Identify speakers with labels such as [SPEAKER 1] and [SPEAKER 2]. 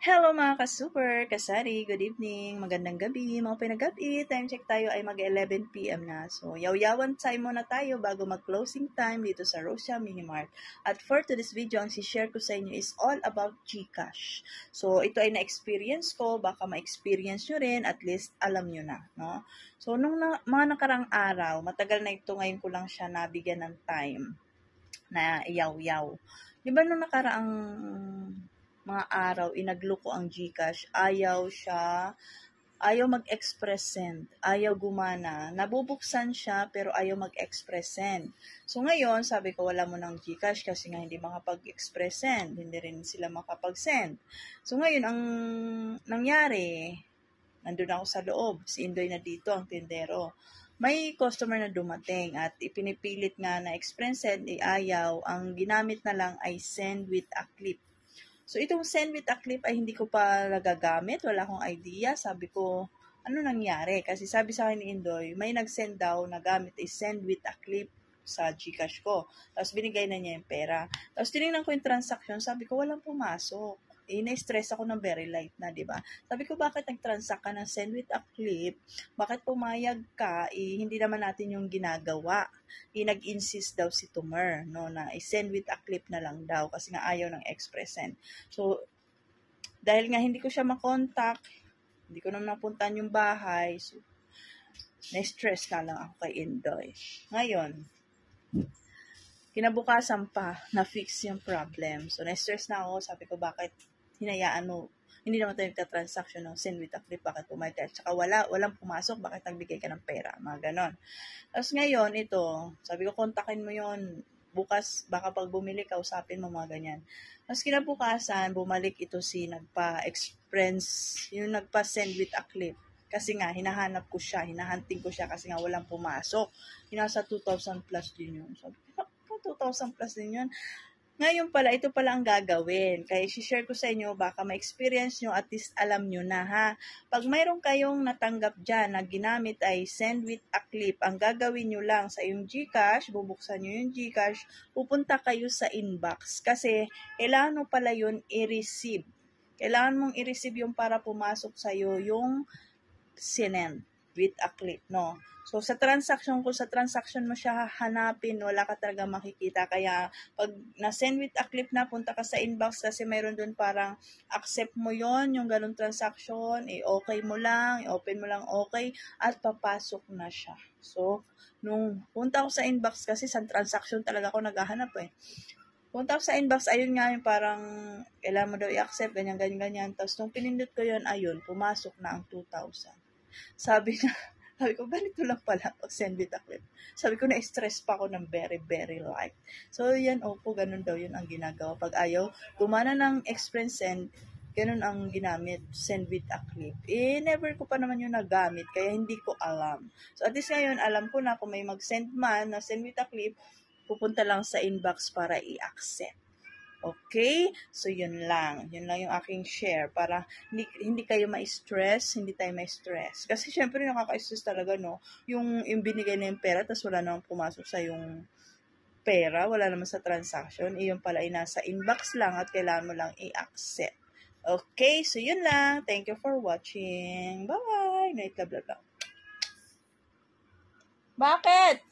[SPEAKER 1] Hello mga ka-super, kasari, good evening, magandang gabi, mga pinag-gabi, time check tayo ay mag-11 PM na. So, yaw-yawan time muna tayo bago mag-closing time dito sa Rosia Minimart. At for today's video, ang si-share ko sa inyo is all about GCash. So, ito ay na-experience ko, baka ma-experience nyo rin, at least alam nyo na, no? So, mga nakarang araw, matagal na ito, ngayon ko lang siya nabigyan ng time na yaw-yaw. Di ba nung nakaraang mga araw, inaglo ko ang GCash, ayaw mag-express send, ayaw gumana, nabubuksan siya pero ayaw mag-express send. So ngayon, sabi ko wala mo ng GCash kasi nga hindi makapag-express send, hindi rin sila makapag-send. So ngayon, ang nangyari, nandun ako sa loob, si Indoy na dito, ang tindero. May customer na dumating at ipinipilit nga na express send, ayaw, ang ginamit na lang ay send with a clip. So, itong send with a clip ay hindi ko pa nagagamit. Wala akong idea. Sabi ko, ano nangyari? Kasi sabi sa akin ni Indoy, may nag-send daw na gamit is send with a clip sa GCash ko. Tapos binigay na niya yung pera. Tapos tinignan ko yung transaction. Sabi ko, walang pumasok. Na-stress ako ng very light na, di ba? Sabi ko, bakit nag-transact ka ng send with a clip? Bakit pumayag ka? Hindi naman natin yung ginagawa. Nag-insist daw si Tumer, no, na i-send with a clip na lang daw kasi nga ayaw ng express send. So, dahil nga hindi ko siya makontak, hindi ko naman napuntahan yung bahay, so, na-stress na lang ako kay Indoy. Ngayon, kinabukasan pa, na-fix yung problem. So, na-stress na ako, sabi ko, bakit hinayaan mo, hindi naman tayo nagta-transaction ng send with a clip, bakit pumayag ka? Tsaka walang pumasok, bakit nagbigay ka ng pera? Mga ganon. Tapos ngayon, ito, sabi ko, kontakin mo yon bukas, baka pag bumili ka, usapin mo mga ganyan. Tapos kinabukasan, bumalik ito si nagpa-express, yung nagpa-send with a clip. Kasi nga, hinahanap ko siya, hinahunting ko siya kasi nga walang pumasok. Nasa 2,000 plus din yun. Sabi ko, 2,000 plus din yun. Ngayon pala, ito pala ang gagawin. Kaya share ko sa inyo, baka ma-experience nyo, at least alam nyo na ha. Pag mayroon kayong natanggap dyan na ginamit ay send with a clip, ang gagawin nyo lang sa yung GCash, bubuksan nyo yung GCash, pupunta kayo sa inbox. Kasi kailangan mo pala yun i-receive. Kailangan mong i-receive yung para pumasok sa'yo yung sinend with a clip, no? So, sa transaction mo siya hahanapin, wala ka talaga makikita. Kaya, pag na-send with a clip na, punta ka sa inbox kasi mayroon dun parang accept mo yon yung ganung transaction, i-okay mo lang, i-open mo lang okay, at papasok na siya. So, nung punta ako sa inbox kasi sa transaction talaga ako naghahanap Punta ako sa inbox, ayun nga yung parang kailangan mo daw i-accept, ganyan. Tapos nung pinindot ko yun, ayun, pumasok na ang 2,000. Sabi ko, ganito lang pala pag-send with a clip. Sabi ko, na-stress pa ako ng very, very light. So, yan, ganun daw yun ang ginagawa. Pag ayaw, gumana ng express send, ganun ang ginamit, send with a clip. Never ko pa naman yung nagamit, kaya hindi ko alam. So, at least ngayon, alam ko na kung may mag-send man na send with a clip, pupunta lang sa inbox para i-accept. Okay? So, yun lang. Yun lang yung aking share para hindi kayo ma-stress, hindi tayo ma-stress. Kasi, syempre, nakaka-stress talaga, no? Yung binigay na yung pera, tapos wala namang pumasok sa yung pera, wala naman sa transaction, yung pala ay nasa inbox lang at kailangan mo lang i-accept. Okay? So, yun lang. Thank you for watching. Bye-bye! Night love, love, love. Bakit?